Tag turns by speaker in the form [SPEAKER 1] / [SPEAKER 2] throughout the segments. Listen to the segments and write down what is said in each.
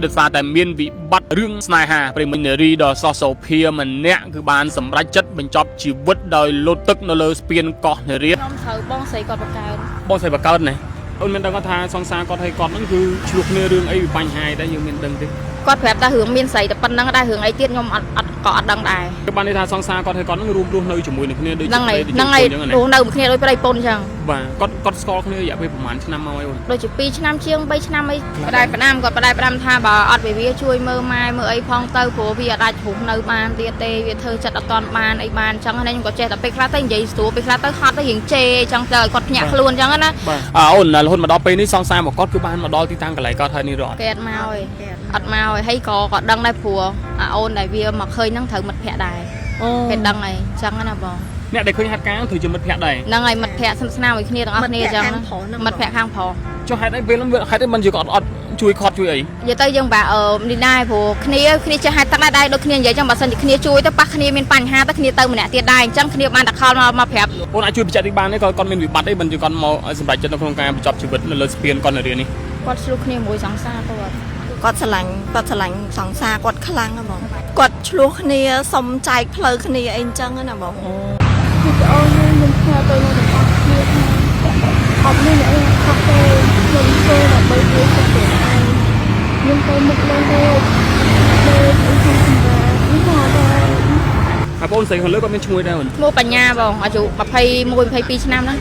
[SPEAKER 1] Được xa tại miền vị bắt rương snai hà bởi mình đi đò so sầu phía mà nẹ cứ bàn sầm rách chất bên chóp chỉ vứt đời lô tức nó lơ spiên cọt này riết
[SPEAKER 2] bong sấy cọt bạc cao
[SPEAKER 1] bong sấy bạc cao này ôn mình đang có tha song xa có thấy cọt nó cứ chuộc nê rương ấy bành hai đã nhưng mình đừng thế
[SPEAKER 2] cọt phép ta hướng miền sấy tập pan đang đã hướng ấy tiết nhom cọt đằng đài
[SPEAKER 1] các bạn đi tha song xa có thấy cọt nó rùm rùm nơi chủ mùi này kia
[SPEAKER 2] năng này đồ đâu kia đôi đây pôn chẳng
[SPEAKER 1] và cọt score kia dạ vềประมาณnăm mau ấy
[SPEAKER 2] đôi chỉ pi năm chiêng bay năm ấy đại Nam còn đại Nam tha bà ọt về phía chui mơ mai mơ ấy phong tơ của vì đại thủ nơi ban tiệt tê vì thơ chặt toàn ban ấy ban chẳng nên có che tập pe khá tới vậy số pe khá tới hot tới hiện chê chẳng trời cọt nhạc luôn chẳng á
[SPEAKER 1] ôn là hôn mà đo pe ní song xa một cọt cứ ban mà đo tí tăng cái lại có thay ní rõ
[SPEAKER 2] kẹt mau ấy ọt mau ấy hay có cọt đăng đại phùa ôn đại vì mà khơi năng thử mật phẹ đài phẹ đăng này chẳng á nào bò
[SPEAKER 1] nè để khơi hạt cá thử cho mật phẹ đài
[SPEAKER 2] năng này mật phẹ xem nào ấy kia đằng kia chẳng mật phẹ khang phò
[SPEAKER 1] cho hai đấy về lắm hai đấy mình chỉ còn chui cọt chui ấy
[SPEAKER 2] giờ tới dân bà ở đi đai phù kia cho hai tắc đai đôi kia vậy trong bà sân thì kia chui tới bắc kia miền pan ha tới kia tới mình nè tiền đai chẳng kia ban đặt kho mà phẹp
[SPEAKER 1] ôn ai chui bị chạy đi ban đấy con mình bị bắt đấy mình chỉ còn màu sầm rạch chân nó không cam chọc chỉ vật là spiên con ở đây này
[SPEAKER 2] con chụp kia mùi sáng xa thôi
[SPEAKER 3] គាត់ឆ្លាញ់សង្សារគាត់ខ្លាំងណាបងគាត់ឆ្លោះគ្នាសុំចែកផ្លូវគ្នាអីអញ្ចឹងណាបង
[SPEAKER 2] វីដេអូនេះខ្ញុំផ្សាយទៅនៅទាំងអស់គ្នាថាអត់មានអ្នកខុសទេខ្ញុំធ្វើដើម្បីជួយសុខភាពឯងខ្ញុំទៅមុខលើទេអីខ្ញុំសម្រាប់នេះថា
[SPEAKER 1] បងស្រីខ្លួនលើគាត់មានឈ្មោះដែរអូន
[SPEAKER 2] ឈ្មោះបញ្ញាបងអាយុ21 22ឆ្នាំហ្នឹង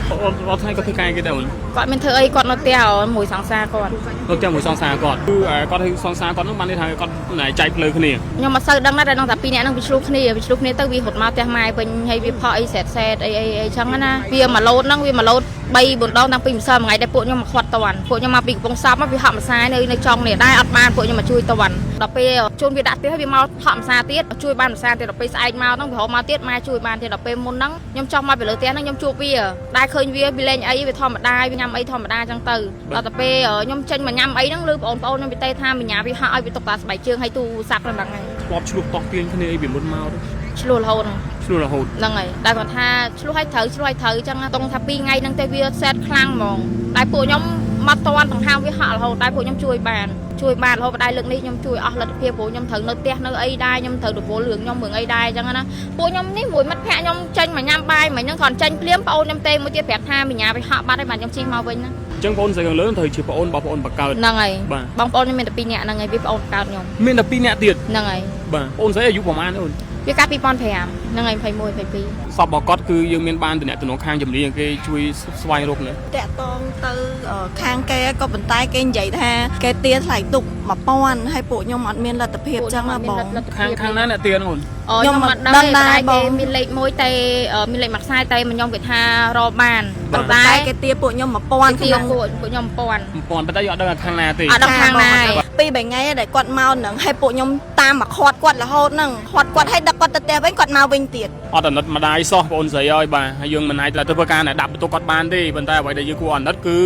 [SPEAKER 1] អត់ថ្ងៃគាត់ធ្វើការគេដែរអូន
[SPEAKER 2] គាត់មានធ្វើអីគាត់នៅផ្ទះមួយសង្សារគាត់
[SPEAKER 1] នៅផ្ទះមួយសង្សារគាត់គឺគាត់ឲ្យសង្សារគាត់ហ្នឹងបានន័យថាគាត់ចែកផ្លូវគ្នា
[SPEAKER 2] ខ្ញុំមិនសូវដឹងដែរដឹងតែពីរនាក់ហ្នឹងវាឆ្លុះគ្នាទៅវារត់មកផ្ទះម៉ែវិញហើយវាផកអីសែតអីចឹងណាវាមកលោតហ្នឹងវាមកលោត3 4ដងតាំងពីម្សិលមួយថ្ងៃដែលពួកខ្ញុំមកខាត់តន់ពួកខ្ញុំមកពីកំពង់សោមមកវាហក់ម្សាយនៅចុងនេះដែរអត់បានពួកខ្ញុំមកជួយតន់ដល់ពេលជូនវាដាក់ទៀតហើយវាមកហក់ម្សាទៀតជួយបានម្សាទៀតដល់ពេលស្អែកមកហ្នឹងវាហៅមកទៀតមកជួយបានទៀតដល់ពេលមុនហ្នឹងខ្ញុំចង់មកពីលើផ្ទះហ្នឹងខ្ញុំជួបវាដែរឃើញវាលេងអីវាធម្មតាវាញ៉ាំអីធម្មតាចឹងទៅដល់ទៅពេលខ្ញុំចេញមកញ៉ាំអីហ្នឹងឬបងប្អូនខ្ញុំទៅថាបញ្ញាវាហក់ឲ្យវាទុកតាស្បែកជើងឲ្យទូសាប់ហ្នឹងហើយ
[SPEAKER 1] ធ្លាប់ឆ្លុះតោះទាញគ្នាអីពីមុនមក
[SPEAKER 2] ឆ្លុះរហូត
[SPEAKER 1] ហ្នឹង
[SPEAKER 2] ហើយតែគាត់ថាឆ្លុះឲ្យត្រូវចឹងតុងថា2ថ្ងៃហ្នឹងទៅវាសែតខ្លាំងហ្មងតែពួកខ្ញុំមកតន់ដង្ហើមវាហក់រហូតតែពួកខ្ញុំជួយបានរហូតបណ្ដាយលើកនេះខ្ញុំជួយអស់លទ្ធភាពព្រោះខ្ញុំត្រូវនៅផ្ទះនៅអីដែរខ្ញុំត្រូវរវល់រឿងខ្ញុំរឿងអីដែរអញ្ចឹងណាពួកខ្ញុំនេះមួយមិត្តភក្តិខ្ញុំចេញមកញ៉ាំបាយមិញហ្នឹងគ្រាន់ចេញភ្លាមប្អូនខ្ញុំទេមួយទៀតប្រាប់ថាបញ្ញាវាហក់បាត់ហើយបានខ្ញុំជិះមកវិញណា
[SPEAKER 1] អញ្ចឹងបងស្រីខាងលើត្រូវជាប្អូនបងប្អូនបកើត
[SPEAKER 2] ហ្នឹងហើយបងប្អូនខ្ញុំមានតែ2នាក់ហ្នឹងហើយវាប្អូនបកើតខ្ញុំ
[SPEAKER 1] មានតែ2នាក់ទៀត
[SPEAKER 2] ហ្នឹងហើយ
[SPEAKER 1] បាទបងស្រីអាយុប្រហែលអូន
[SPEAKER 2] វាកាល2005ហ្នឹងហើយ21 22
[SPEAKER 1] សពរបស់គាត់គឺយើងមានបានតំណែងខាងជំនាញគេជួយស្វែងរកនេះ
[SPEAKER 3] តាក់តងទៅខាងគេក៏ប៉ុន្តែគេនិយាយថាគេទាថ្លៃទុក1000ហើយពួកខ្ញុំអត់មានលទ្ធភាពចឹងណាបង
[SPEAKER 1] ខាងណាអ្នកទាអូន
[SPEAKER 2] ខ្ញុំមិនដឹងដែរគេមានលេខ1តែមានលេខមួយខ្សែតែខ្ញុំគេថារកបាន
[SPEAKER 3] ប៉ុន្តែគេទាពួកខ្ញុំ1000
[SPEAKER 2] ក្នុងពួកខ្ញុំ1000
[SPEAKER 1] ប៉ុន្តែយកអត់ដឹងខាងណាទេ
[SPEAKER 2] អត់ដឹងខាងណា
[SPEAKER 3] ពី3ថ្ងៃដែលគាត់មកហ្នឹងហើយពួកខ្ញុំតាមមកខាត់គាត់រហូតហ្នឹងខាត់គាត់ឲ្យដឹកគាត់ទៅផ្ទះវិញគាត់មកវិញទៀត
[SPEAKER 1] អត់អាណិតម្ដាយសោះបងស្រីហើយបាទហើយយើងមិនអាចទៅធ្វើការណាដាក់បន្ទុកគាត់បានទេប៉ុន្តែអ្វីដែលយើងគួរអាណិតគឺ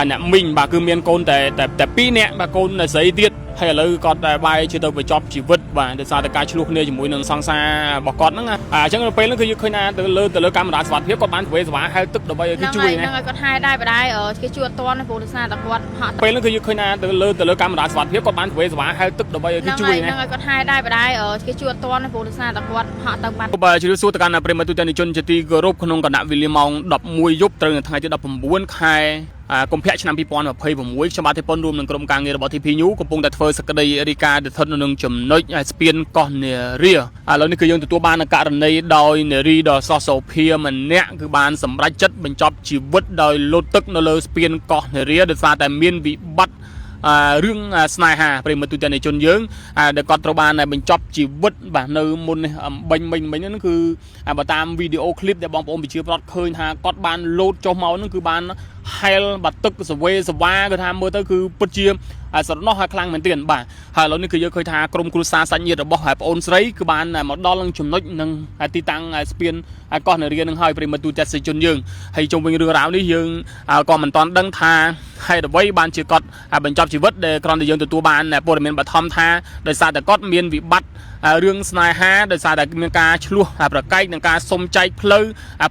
[SPEAKER 1] អ្នកមីងបាទគឺមានកូនតែ2នាក់បាទកូនស្រីទៀតហើយឥឡូវគាត់តែបាយជឿទៅបញ្ចប់ជីវិតបាទដោយសារតែការឆ្លោះគ្នាជាមួយនឹងសង្សាររបស់គាត់ហ្នឹងអញ្ចឹងនៅពេលហ្នឹងគឺយើងឃើញថាទៅលើកាមេរ៉ាសុវត្ថិភាពគាត់បានធ្វើសេវាហៅទឹកដើម្បីឲ្យគេជួយ
[SPEAKER 2] ហ្នឹងហើយគាត់ហៅដែរបណ្ដាយគេជួយអត់ទាន់ព្រោះដោយសារតែគាត់ហត់
[SPEAKER 1] ពេលហ្នឹងគឺយើងឃើញថាទៅលើកាមេរ៉ាសុវត្ថិភាពគាត់បានធ្វើសេវាហៅទឹកដើម្បីឲ្យគេជួយ
[SPEAKER 2] ហ្នឹងហើយគាត់ហៅដែរបណ្ដាយគេជួយអត់ទាន់ព្រោះដោយសារតែគាត់ហត់ទៅបាន
[SPEAKER 1] បាទជម្រាបសួរទៅកាន់ប្រិមត្តទូទាំងជនជាទីគោរពក្នុងគណៈវេលាម៉ោង11យប់ត្រូវនៅថ្ងៃទី19ខែកុម្ភៈឆ្នាំ2026ខ្ញុំបាទទេប៉ុនរួមនឹងក្រុមការងាររបស់ TP News កំពុងតែធ្វើសក្តីរាយការណ៍ស្ថិតនៅនឹងចំណុចស្ពានកោះនារីឥឡូវនេះគឺយើងទទួលបានករណីដោយនារីដ៏សោះសោភាម្នាក់គឺបានសម្រេចចិត្តបញ្ចប់ជីវិតដោយលោតទឹកនៅលើស្ពានកោះនារីដោយសារតែមានវិបត្តិរឿងស្នេហាប្រិមត្តទូទាំងជនយើងដែលគាត់ត្រូវបានបញ្ចប់ជីវិតបាទនៅមុននេះមិញហ្នឹងគឺបើតាមវីដេអូឃ្លីបដែលបងប្អូនវិជាប្រដ្ឋឃើញថាគាត់បានលោតចុះមកហ្នឹងគឺបានហែលបាត់ទឹកសវេសវាគឺថាមើលទៅគឺពិតជាស្រណោះហើយខ្លាំងមែនទែនបាទហើយឥឡូវនេះគឺយើងឃើញថាក្រុមគ្រួសារសាច់ញាតិរបស់ប្អូនស្រីគឺបានមកដល់នឹងចំណុចនឹងទីតាំងស្ពានកោះនារីនឹងហើយប្រិមត្តទូទាំងជនយើងហើយជុំវិញរឿងរ៉ាវនេះយើងក៏មិនទាន់ដឹងថាហេតុអ្វីបានជាគាត់បញ្ចប់ជីវិតដែលគ្រាន់តែយើងទទួលបានព័ត៌មានបឋមថាដោយសារតែគាត់មានវិបត្តិរឿងស្នេហាដោយសារតែមានការឆ្លោះប្រកែកនឹងការសុំចែកផ្លូវ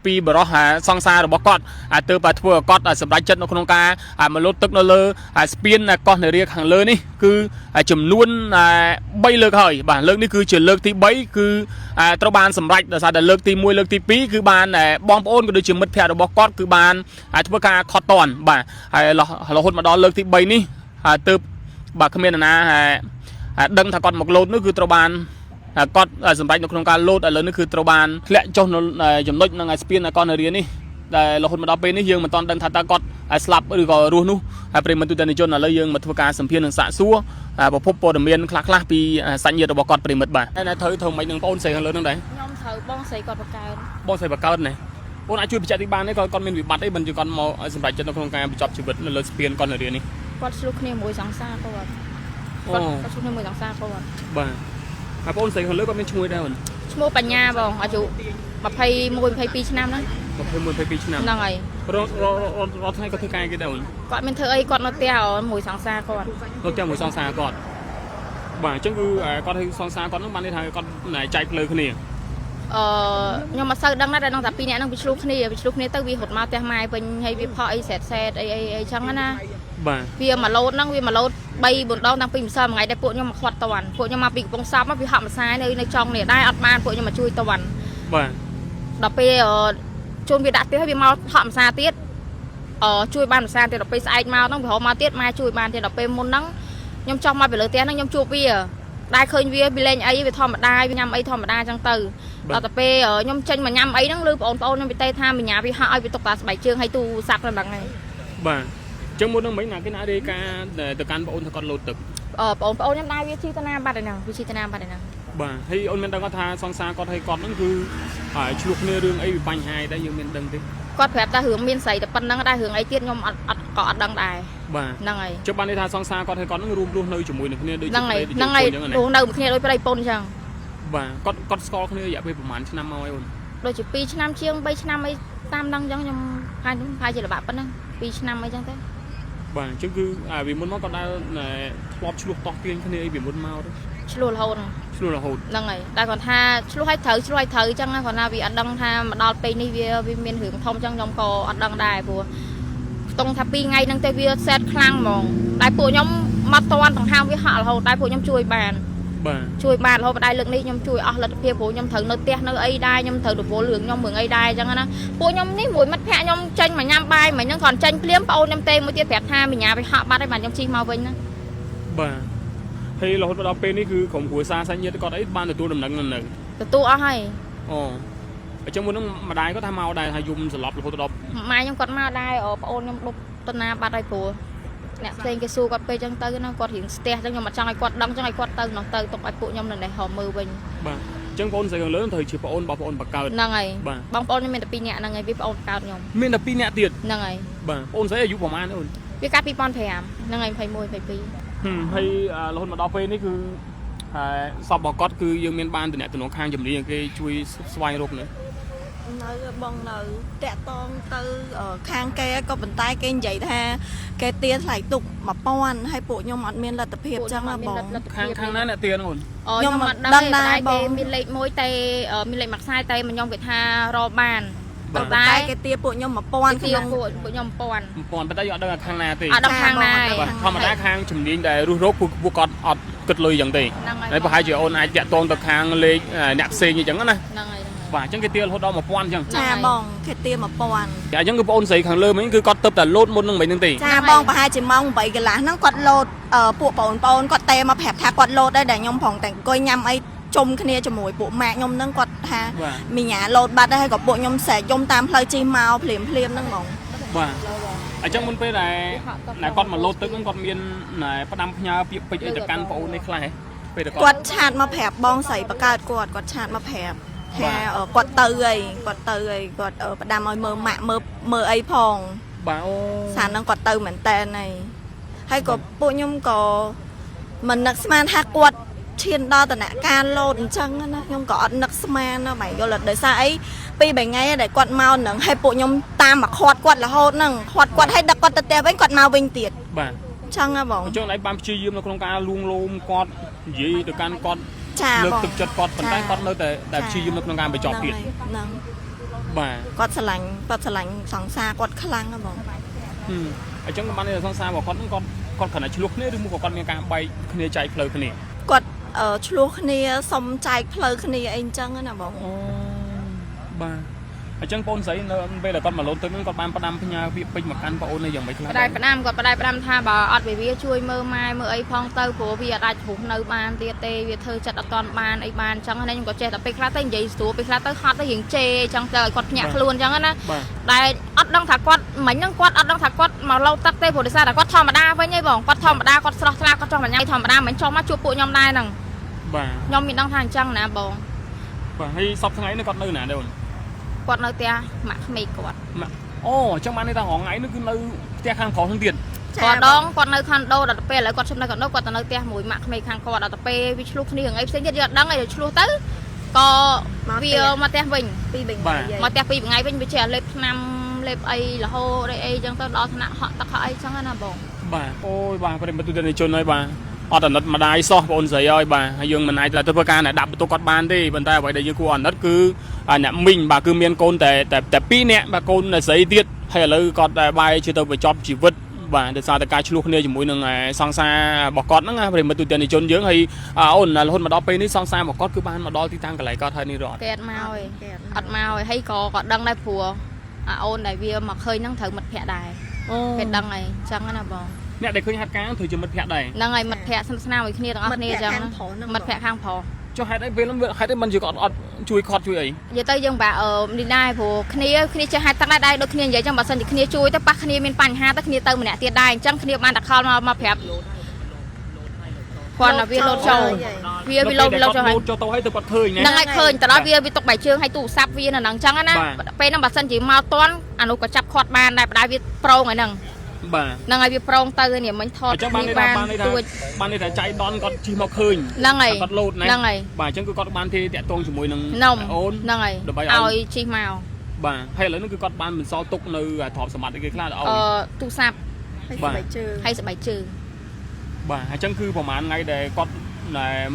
[SPEAKER 1] ពីបរិះសង្សាររបស់គាត់ទើបធ្វើឲ្យគាត់សម្រេចចិត្តនៅក្នុងការមកលោតទឹកនៅលើស្ពានកោះនារីខ ខាងលើនេះគឺចំនួន3លើកហើយបាទលើកនេះគឺជាលើកទី3គឺត្រូវបានសម្រេចដោយសារតែលើកទី1លើកទី2គឺបានបងប្អូនក៏ដូចជាមិត្តភ័ក្តិរបស់គាត់គឺបានធ្វើការខត់តន់បាទហើយរហូតមកដល់លើកទី3នេះទើបបាទគ្មាននរណាដឹងថាគាត់មកលោតនោះគឺត្រូវបានគាត់សម្រេចនៅក្នុងការលោតឥឡូវនេះគឺត្រូវបានធ្លាក់ចុះនៅចំណុចនឹងស្ពានកនរៀននេះដែលរហូតមកដល់ពេលនេះយើងមិនទាន់ដឹងថាតើគាត់ស្លាប់ឬក៏រស់នោះហើយប្រិមត្តទូទាំងជនឥឡូវយើងមកធ្វើការសម្ភាសនឹងសាកសួរប្រភពព័ត៌មានខ្លះពីសាច់ញាតិរបស់គាត់ប្រិមត្តបាទហើយត្រូវមិននឹងបងអូនស្រីខាងលើនឹងដែរ
[SPEAKER 2] ខ្ញុំត្រូវបងស្រីគាត់បង្កើត
[SPEAKER 1] បងស្រីបង្កើតណាបងអាចជួយបញ្ជាក់ទីបានទេគាត់មានវិបត្តិអីមិនជាគាត់មកសម្រេចចិត្តនៅក្នុងការបញ្ចប់ជីវិតនៅលើស្ពានកនរៀននេះ
[SPEAKER 2] គាត់ឆ្លុះគ្នាមួយសង្សារគាត់ឆ្លុះគ្នាមួយសង្សារគាត់
[SPEAKER 1] បាទហើយបងស្រីខាងលើគាត់មានឈ្មោះដែរអូនឈ
[SPEAKER 2] ្មោះបញ្ញាបងអាយុ21 22ឆ្នាំហ្នឹង
[SPEAKER 1] 21 22ឆ្នាំហ
[SPEAKER 2] ្នឹងហើយរ
[SPEAKER 1] ត់ថ្ងៃគាត់ធ្វើការគេដែរអូនគ
[SPEAKER 2] ាត់មានធ្វើអីគាត់នៅផ្ទះមួយសង្សារគាត់ន
[SPEAKER 1] ៅផ្ទះមួយសង្សារគាត់បាទអញ្ចឹងគឺគាត់ឲ្យសង្សារគាត់ហ្នឹងបានន័យថាគាត់ចែកផ្លូវគ្នាខ
[SPEAKER 2] ្ញុំមិនសូវដឹងដែរដឹងតែពីរនាក់ហ្នឹងវាឆ្លុះគ្នាទៅវារត់មកផ្ទះម៉ែវិញហើយវាផកអីសែតអីចឹងណា
[SPEAKER 1] បាទវ
[SPEAKER 2] ាមកលោតហ្នឹងវាមកលោត3 4ដងតាំងពីម្សិលមួយថ្ងៃដែលពួកខ្ញុំមកខាត់តន់ពួកខ្ញុំមកពីកំពង់សោមមកវាហាក់ម្សាយនៅចុងនេះដែរអត់បានពួកខ្ញុំមកជួយតន់
[SPEAKER 1] បាទដ
[SPEAKER 2] ល់ពេលជូនវាដាក់ទៀតហើយវាមកហាក់ម្សាយទៀតជួយបានម្សាយទៀតដល់ពេលស្អែកមកហ្នឹងវាហៅមកទៀតម៉ែជួយបានទៀតដល់ពេលមុនហ្នឹងខ្ញុំចង់មកពីលើផ្ទះហ្នឹងខ្ញុំជួបវាដែរឃើញវាលេងអីវាធម្មតាវាញ៉ាំអីធម្មតាចឹងទៅដល់ទៅពេលខ្ញុំចេញមកញ៉ាំអីហ្នឹងឬបងប្អូនខ្ញុំទៅថាបញ្ញាវាហាក់ឲ្យវាទុកតាស្បែកជើងឲ្យទូសាប់ហ្នឹងហ្នឹង
[SPEAKER 1] បាទអញ្ចឹងមុនហ្នឹងមិញណាគេណារាយការទៅកាន់បងអូនថាគាត់លោតទឹកប
[SPEAKER 2] ងប្អូនខ្ញុំដែរវាជីតាណាបាត់ហ្នឹងវាជីតាណាបាត់ហ្នឹង
[SPEAKER 1] បាទហើយអូនមានដឹងគាត់ថាសង្សារគាត់ឲ្យគាត់ហ្នឹងគឺឆ្លោះគ្នារឿងអីបញ្ហាដែរយើងមានដឹងទេ
[SPEAKER 2] គាត់ប្រាប់ថារឿងមានស្រីតែប៉ុណ្្នឹងដែររឿងអីទៀតខ្ញុំអត់ដឹងដែរ
[SPEAKER 1] បាទហ
[SPEAKER 2] ្នឹងហើយច
[SPEAKER 1] ុះបានន័យថាសង្សារគាត់ឲ្យគាត់ហ្នឹងរួមរស់នៅជាមួយនឹងគ្នាដូចហ
[SPEAKER 2] ្នឹងហើយរស់នៅគ្នាដូចប្តីប្រពន្ធអញ្ចឹង
[SPEAKER 1] បាទគាត់ស្គាល់គ្នារយៈពេលប្រហែលឆ្នាំមកហើយអូន
[SPEAKER 2] ដូចជា2ឆ្នាំជាង3ឆ្នាំអីតាមដឹងអញ្ចឹងខ្ញុំផាយជាល្បាក់ប៉ុណ្ណឹង2ឆ្នាំអីចឹងទៅ
[SPEAKER 1] បាទអញ្ចឹងគឺវាមុនមកគាត់ដែរធ្លាប់ឆ្លោះតោះទាញគ្នាអីវាមុនមកទៅឆ
[SPEAKER 2] ្លោះរហូតហ្នឹងហើយតែគាត់ថាឆ្លោះឲ្យត្រូវអញ្ចឹងគាត់ថាវាអត់ដឹងថាមកដល់ពេលនេះវាមានរឿងធំអញ្ចឹងខ្ញុំក៏អត់ដឹងដែរព្រោះខ្ទង់ថា2ថ្ងៃហ្នឹងទៅវាសែតខ្លាំងហ្មងតែពួកខ្ញុំមកតន់ដង្ហើមវាហាក់រហូតតែពួកខ្ញុំជួយបានរហូតដល់លើកនេះខ្ញុំជួយអស់លទ្ធភាពព្រោះខ្ញុំត្រូវនៅផ្ទះនៅអីដែរខ្ញុំត្រូវរវល់រឿងខ្ញុំរឿងអីដែរអញ្ចឹងណាពួកខ្ញុំនេះមួយមិត្តភក្តិខ្ញុំចេញមកញ៉ាំបាយមិញហ្នឹងគាត់ចេញភ្លាមប្អូនខ្ញុំទេមួយទៀតប្រាប់ថាបញ្ញាវាហាក់បាត់ហើយបាទខ្ញុំជិះមកវិញណាប
[SPEAKER 1] ាទហើយរហូតដល់ពេលនេះគឺក្រុមគ្រួសារសាច់ញាតិគាត់អីបានទទួលដំណឹងនៅ
[SPEAKER 2] ទទួលអស់ហើយ
[SPEAKER 1] អញ្ចឹងមុនហ្នឹងម្ដាយគាត់ថាមកដែរថាយំសន្លប់រហូតដល់ម
[SPEAKER 2] ៉ែខ្ញុំគាត់មកដែរប្អូនខ្ញុំដប់តណាបាត់ហើយព្រោះអ្នកផ្សេងគេសួរគាត់ពេលអញ្ចឹងទៅណាគាត់រៀងស្ទះអញ្ចឹងខ្ញុំអត់ចង់ឲ្យគាត់ដឹងអញ្ចឹងឲ្យគាត់ទៅនោះទៅទុកឲ្យពួកខ្ញុំនៅនេះហៅមើលវិញ
[SPEAKER 1] បាទអញ្ចឹងបងអូនស្រីខាងលើត្រូវជាបងអូនបងប្អូនបង្កើត
[SPEAKER 2] ហ្នឹងហើយបងប្អូនខ្ញុំមានតែ2នាក់ហ្នឹងហើយវាបងអូនបង្កើតខ្ញុំ
[SPEAKER 1] មានតែ2នាក់ទៀតហ
[SPEAKER 2] ្នឹងហើយប
[SPEAKER 1] ាទបងអូនស្រីអាយុប្រហែលអូន
[SPEAKER 2] វាកាត់2005ហ្នឹងហើយ21 22
[SPEAKER 1] ហើយរហូតមកដល់ពេលនេះគឺសពរបស់គាត់គឺយើងមានបានតំណែងខាងជំនាញគេជួយស្វែងរកនេះន
[SPEAKER 3] ៅបងនៅតាក់តងទៅខាងគេក៏ប៉ុន្តែគេនិយាយថាគេទាថ្លៃទុក1000ហើយពួកខ្ញុំអត់មានលទ្ធភាពចឹងណាបងខ
[SPEAKER 1] ាងណាអ្នកទាអូនខ
[SPEAKER 2] ្ញុំអត់ដឹងដែរគេមានលេខមួយតែមានលេខមួយខ្សែតែខ្ញុំគេថារកបានប៉ុន្តែ
[SPEAKER 3] គេទាពួកខ្ញុំ1000
[SPEAKER 2] ក្នុងពួកខ្ញុំ1000
[SPEAKER 1] ប៉ុន្តែយើងអត់ដឹងខាងណាទេអ
[SPEAKER 2] ត់ដឹងខាងណា
[SPEAKER 1] ធម្មតាខាងជំនាញដែលរស់រោគពួកគាត់អត់គិតលុយយ៉ាងទេហើយប្រហែលជាអូនអាចតាក់ទងទៅខាងលេខអ្នកផ្សេងអញ្ចឹងណាហ
[SPEAKER 2] ្នឹងហើយប
[SPEAKER 1] ាទអញ្ចឹងគេទារហូតដល់1000អញ្ចឹង
[SPEAKER 3] ចាបងគេទា1000
[SPEAKER 1] អញ្ចឹងគឺបងអូនស្រីខាងលើមិញគឺគាត់ទៅតែលោតមុននឹងមិនហ្នឹងទេ
[SPEAKER 3] ចាបងប្រហែលជាម៉ោង8កន្លះហ្នឹងគាត់លោតពួកបងប្អូនគាត់តែមកប្រាប់ថាគាត់លោតដែរដែលខ្ញុំប្រងតែអង្គុយញ៉ាំអីជុំគ្នាជាមួយពួកម៉ាក់ខ្ញុំហ្នឹងគាត់ថាមីញ៉ាលោតបាត់ដែរហើយក៏ពួកខ្ញុំស្រែកយំតាមផ្លូវជិះមកភ្លាមហ្នឹងហ្មងប
[SPEAKER 1] ាទអញ្ចឹងមុនពេលដែលគាត់មកលោតទឹកហ្នឹងគាត់មានផ្ដាំផ្ញើពាក្យពេចន៍អីទៅកាន់បងអូននេះខ្លះហ៎ពេលគ
[SPEAKER 3] ាត់ឆាតមកប្រាប់បងស្រីបកើតគាត់ឆាតមកប្រាប់ថាគាត់ទៅហើយគាត់ផ្ដាំឲ្យមើលម៉ាក់មើលអីផងប
[SPEAKER 1] ាទអូ
[SPEAKER 3] សារហ្នឹងគាត់ទៅមែនតែនហើយក៏ពួកខ្ញុំក៏មិននឹកស្មានថាគាត់ឈានដល់ដំណាក់កាលលោតអញ្ចឹងណាខ្ញុំក៏អត់នឹកស្មានណាបែរយល់ដោយសារអី2 3ថ្ងៃដែលគាត់មកហ្នឹងហើយពួកខ្ញុំតាមមកខាត់គាត់រហូតហ្នឹងខាត់គាត់ឲ្យដឹកគាត់ទៅផ្ទះវិញគាត់មកវិញទៀត
[SPEAKER 1] បាទអ
[SPEAKER 3] ញ្ចឹងហ៎បងអ
[SPEAKER 1] ញ្ចឹងឯងបានព្យាយាមនៅក្នុងការលួងលោមគាត់និយាយទៅកាន់គាត់
[SPEAKER 3] លើ
[SPEAKER 1] កទឹកចិត្តគាត់ប៉ុន្តែគាត់នៅតែព្យាយាមនៅក្នុងការបញ្ចប់ទៀត
[SPEAKER 3] ហ្នឹងប
[SPEAKER 1] ាទ
[SPEAKER 3] គាត់ឆ្លាញ់សង្សារគាត់ខ្លាំងហ៎បង
[SPEAKER 1] អញ្ចឹងបានសង្សាររបស់គាត់ហ្នឹងគាត់ គាត់ខណៈឆ្លោះគ្នាឬមួយក៏គាត់មានការបែកគ្នាចែកផ្លូវគ្នា
[SPEAKER 3] គាត់ឆ្លោះគ្នាសុំចែកផ្លូវគ្នាអីអញ្ចឹងណាបង
[SPEAKER 1] អូបាទអញ្ចឹងបងស្រីនៅពេលដែលគាត់មកលោតទឹកហ្នឹងគាត់បានផ្ដាំផ្ញើពាក្យពេចន៍មកកាន់បងអូននៅយ៉ាងម៉េចខ្លះ
[SPEAKER 2] ផ្ដាច់ផ្ដាំគាត់ផ្ដាច់ផ្ដាំថាបើអត់វាជួយមើលម៉ែមើលអីផងទៅព្រោះវាអាចជ្រុះនៅបានទៀតទេវាធ្វើចិត្តអត់តាន់បានអីបានអញ្ចឹងហ្នឹងខ្ញុំក៏ចេះតែពេលខ្លះទៅនិយាយស្រួលពេលខ្លះទៅហត់ទៅរៀងជេរអញ្ចឹងទៅឲ្យគាត់ភ្ញាក់ខ្លួនអញ្ចឹងណាដែលអត់ដឹងថាគាត់មិញហ្នឹងគាត់អត់ដឹងថាគាត់មកលោតទឹកទេព្រោះដោយសារតែគាត់ធម្មតាវិញឯងបងគាត់ធម្មតាគាត់ស្រស់ថ្លាគាត់ចង់បញ្ញាធម្មតាមិនចង់មកជួបពួកខ្ញុំដែរហ្នឹង
[SPEAKER 1] បាទ
[SPEAKER 2] ខ្ញុំមានដឹងថាអញ្ចឹងណាបង
[SPEAKER 1] បាទហើយសពថ្ងៃនេះគាត់នៅណាដែរអូន
[SPEAKER 2] គាត់នៅផ្ទះម៉ាក់ក្មេកគាត់
[SPEAKER 1] អូអញ្ចឹងបានន័យថារងថ្ងៃនេះគឺនៅផ្ទះខាងប្រុសហ្នឹងទៀត
[SPEAKER 2] គាត់ដងគាត់នៅខុនដូដល់ទៅពេលឥឡូវគាត់ឈប់នៅខុនដូគាត់ទៅនៅផ្ទះមួយម៉ាក់ក្មេកខាងគាត់ដល់ទៅពេលវាឆ្លោះគ្នារឿងអីផ្សេងទៀតយើងអត់ដឹងអីឆ្លោះទៅក៏វាមកផ្ទះវិញ
[SPEAKER 3] ពីរ
[SPEAKER 2] មកផ្ទះពីរថ្ងៃវិញវាចេះលេបឆ្នាំលេបអីរហូតអីអញ្ចឹងទៅដល់ថ្នាក់ហក់ទឹកហក់អីអញ្ចឹងណាបង
[SPEAKER 1] បាទអូយបាទប្រិមត្តទូទៅជនហើយបាទអត់អាណិតម្ដាយសោះបងអូនស្រីហើយបាទហើយយើងមិនអាចទៅធ្វើការដាក់បន្ទុកគាត់បានទេប៉ុន្តែអ្វីដែលយើងគួរអាណិតគឺអ្នកមីងបាទគឺមានកូនតែ2នាក់បាទកូនស្រីទៀតហើយឥឡូវគាត់តែបាយជឿទៅបញ្ចប់ជីវិតបាទដោយសារតែការឆ្លោះគ្នាជាមួយនឹងសង្សាររបស់គាត់ហ្នឹងប្រិមត្តទូទៅជនយើងហើយអូនរហូតមកដល់ពេលនេះសង្សាររបស់គាត់គឺបានមកដល់ទីតាំងកន្លែងគាត់ហើយនេះរត់
[SPEAKER 2] គេអត់មកហើយអត់មកហើយក៏គាត់ដឹងដែរព្រោះអូនដែលវាមកឃើញហ្នឹងត្រូវមិត្តភក្តិដែរគេដឹងហើយអញ្ចឹងណាបង
[SPEAKER 1] អ្នកដែលឃើញហាត់ការត្រូវជាមិត្តភក្តិដែរ
[SPEAKER 2] ហ្នឹងហើយមិត្តភក្តិស្និទ្ធស្នាលមួយគ្នាទាំងអស់គ្នាអញ្ចឹងមិត្តភក្តិខាងប្រុស
[SPEAKER 1] ចុះហេតុអីពេលហ្នឹងហេតុអីមិនជាគាត់អត់ជួយខត់ជួយអី
[SPEAKER 2] និយាយទៅយើងបានេះដែរព្រោះគ្នាចេះហៅទឹកដែរដូចគ្នានិយាយចឹងបើសិនជាគ្នាជួយទៅប៉ះគ្នាមានបញ្ហាទៅគ្នាទៅម្នាក់ទៀតដែរអញ្ចឹងគ្នាបានតែខលមកប្រាប់គាត់ណាវាលោតចូលវាលោតចូលហើយ
[SPEAKER 1] ចូលទៅឲ្យទៅគាត់ឃើញ
[SPEAKER 2] ហ្នឹងហើយឃើញទៅដល់វាទុកបែកជើងឲ្យទូរស័ព្ទវានៅហ្នឹងអញ្ចឹងណាពេលហ្នឹងបើសិនជាមកតន់អានោះក៏ចាប់ខាត់បានដែរបណ្ដោយវាប្រងហើយហ្នឹង
[SPEAKER 1] បាទ
[SPEAKER 2] ហ្នឹងហើយវាប្រងទៅនេះមិញថត
[SPEAKER 1] អញ្ចឹងបាននេះថាចៃដនគាត់ជិះមកឃើញ
[SPEAKER 2] ហ្នឹងហើយ
[SPEAKER 1] គាត់លោតណា
[SPEAKER 2] ហ្នឹងហើយ
[SPEAKER 1] បាទអញ្ចឹងគឺគាត់បានទេតាក់ទងជាមួយនឹង
[SPEAKER 2] អូនហ្នឹងហើយឲ្យជិះមក
[SPEAKER 1] បាទហើយឥឡូវនេះគឺគាត់បានបន្សល់ទុកនៅទ្រព្យសម្បត្តិអីគេខ្លះឲ្យ
[SPEAKER 2] ទូរស័ព្ទ
[SPEAKER 3] ហើយស្បែកជើង
[SPEAKER 2] ហើយស្បែកជើង
[SPEAKER 1] បាទអញ្ចឹងគឺប្រហែលថ្ងៃដែលគាត់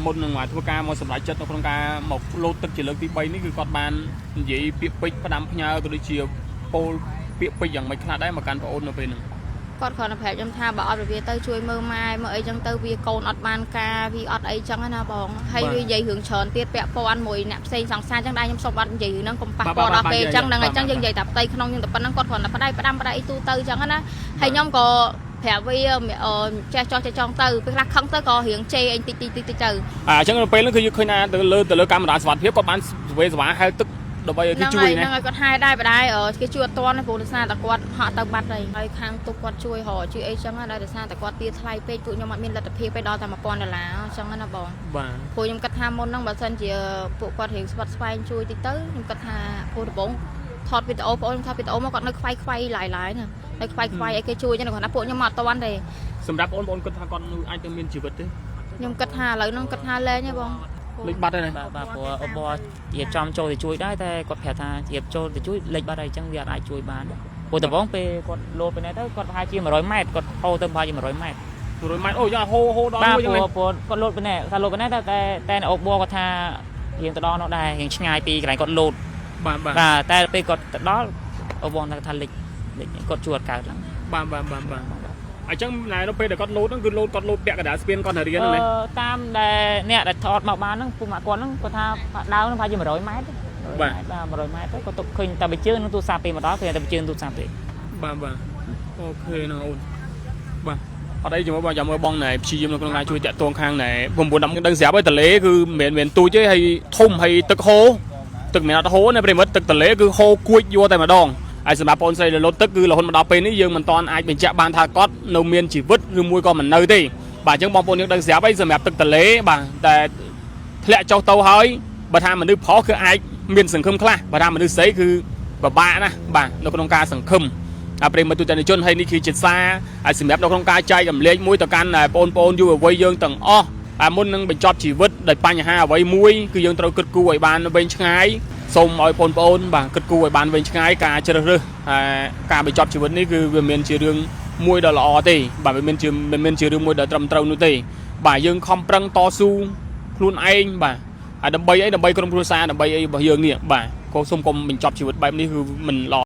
[SPEAKER 1] មុននឹងមកធ្វើការមកសម្រេចចិត្តនៅក្នុងការមកលោតទឹកជាលើកទី3នេះគឺគាត់បាននិយាយពាក្យពេចន៍ផ្ដាំផ្ញើក៏ដូចជាពោលពាក្យពេចន៍យ៉ាងម៉េចខ្លះដែរមកកាន់បងអូននៅពេលហ្នឹង
[SPEAKER 2] គាត់គ្រាន់តែប្រាប់ខ្ញុំថាបើអត់វាទៅជួយមើលម៉ែមើលអីចឹងទៅវាកូនអត់បានការវាអត់អីចឹងណាបងហើយវានិយាយរឿងច្រើនទៀតពាក់ព័ន្ធមួយអ្នកផ្សេងសង្សារចឹងដែរខ្ញុំសុំអត់និយាយរឿងហ្នឹងកុំប៉ះពាល់ដល់គេចឹងហ្នឹងហើយចឹងយើងនិយាយតែផ្ទៃក្នុងយើងតែប៉ុណ្្នឹងគាត់គ្រាន់តែផ្ដាច់ផ្ដាំអីទូទៅចឹងណាហើយខ្ញុំក៏ប្រាប់វាចេះចោះចេះចង់ទៅពេលខ្លះខឹងទៅក៏រៀងជេរអីតិចទៅ
[SPEAKER 1] អញ្ចឹងនៅពេលហ្នឹងគឺយើងឃើញថាទៅលើកាមេរ៉ាសុវត្ថិភាពគាត់បានស្វេស្វាហែលទឹកដើម្បីឲ្យគេជួយណា
[SPEAKER 2] ហ្នឹងហើយគាត់ហែដែរបណ្ដោយគេជួយអត់ទាន់ព្រោះដោយសារតែគាត់ហក់ទៅបាត់ហើយខាងទុកគាត់ជួយរកជួយអីចឹងណាដោយសារតែគាត់ទាថ្លៃពេកពួកខ្ញុំអត់មានលទ្ធភាពទេដល់តែ$1000ចឹងណាបង
[SPEAKER 1] បាទ
[SPEAKER 2] ព្រោះខ្ញុំគិតថាមុនហ្នឹងបើសិនជាពួកគាត់រៀងស្វាត់ស្វែងជួយតិចទៅខ្ញុំគិតថាព្រោះដំបងថតវីដេអូបងអូនថតវីដេអូមកគាត់នៅខ្វាយឡាយណានៅខ្វាយអីគេជួយចឹងគាត់ថាពួកខ្ញុំមកអត់ទាន់ទេ
[SPEAKER 1] សម្រាប់បងគិតថាគាត់អាចទៅមានជីវិតទេ
[SPEAKER 2] ខ្ញុំគិតថាឥឡូវហ្នឹងគិតថាលែងទេបង
[SPEAKER 1] លេចបាត់ហើយណា
[SPEAKER 4] បាទព្រោះអបរៀបចំចូលទៅជួយដែរតែគាត់ប្រាប់ថារៀបចូលទៅជួយលេចបាត់ហើយអញ្ចឹងវាអត់អាចជួយបានព្រោះដំបងពេលគាត់លោតទៅនេះទៅគាត់ប្រហែលជា100ម៉ែត្រគាត់ហូរទៅប្រហែលជា100ម៉ែត្រ
[SPEAKER 1] 100ម៉ែត្រអូយ៉ាហូដល់មួយយ៉ាង
[SPEAKER 4] បាទព្រោះគាត់លោតទៅនេះថាលោតទៅនេះតែអបគាត់ថារៀងទៅដល់នោះដែររៀងឆ្ងាយពីកន្លែងគាត់លោត
[SPEAKER 1] បាទ
[SPEAKER 4] តែពេលគាត់ទៅដល់អបថាលេចគាត់ជួយអត់កើតឡើង
[SPEAKER 1] បាទអញ្ចឹងនៅពេលដែលគាត់លោតហ្នឹងគឺលោតគាត់លោតពាក់កណ្ដាលស្ពានគាត់ទៅរៀនហ្នឹង
[SPEAKER 4] តាមដែលអ្នកដែលថតមកបានហ្នឹងពុកម៉ាក់គាត់ហ្នឹងគាត់ថាដើរហ្នឹងប្រហែលជា100ម៉ែត្រ
[SPEAKER 1] បាទ
[SPEAKER 4] 100ម៉ែត្រទៅគាត់ទុកឃើញតែបញ្ជើនឹងទូរស័ព្ទពេលមកដល់ឃើញតែបញ្ជើទូរស័ព្ទទេ
[SPEAKER 1] បាទអូខេណាអូនបាទអត់អីជាមួយបងចាំមើលបងណែព្យាយាមនៅក្នុងការជួយតាក់ទងខាងណែ9 10ដឹងស្រាប់ហើយទន្លេគឺមិនមែនទូចទេហើយធំហើយទឹកហូរទឹកមិនអត់ហូរណាប្រិមិត្តទឹកទន្លេគឺហូរគួចយកតែម្ដងហើយសម្រាប់បងស្រីលោតទឹកគឺរហូតមកដល់ពេលនេះយើងមិនទាន់អាចបញ្ជាក់បានថាគាត់នៅមានជីវិតឬមួយក៏មិននៅទេបាទអញ្ចឹងបងប្អូនយើងដឹងស្រាប់ហើយសម្រាប់ទឹកទន្លេបាទតែធ្លាក់ចុះទៅហើយបើថាមនុស្សប្រុសគឺអាចមានសង្ឃឹមខ្លះបើថាមនុស្សស្រីគឺពិបាកណាស់បាទនៅក្នុងការសង្ឃឹមប្រិមត្តទូទាំងជនហើយនេះគឺជាសារហើយសម្រាប់នៅក្នុងការចែករំលែកមួយទៅកាន់បងប្អូនយុវវ័យយើងទាំងអស់មុននឹងបញ្ចប់ជីវិតដោយបញ្ហាអ្វីមួយគឺយើងត្រូវគិតគូរឲ្យបានវែងឆ្ងាយសូមឲ្យបងប្អូនបាទគិតគូរឲ្យបានវែងឆ្ងាយការជ្រើសរើសការបញ្ចប់ជីវិតនេះគឺវាមិនជារឿងមួយដ៏ល្អទេបាទវាមិនមែនជារឿងមួយដ៏ត្រឹមត្រូវនោះទេបាទយើងខំប្រឹងតស៊ូខ្លួនឯងបាទហើយដើម្បីអីដើម្បីក្រុមគ្រួសារដើម្បីអីរបស់យើងនេះបាទក៏សូមកុំបញ្ចប់ជីវិតបែបនេះគឺមិនល្អ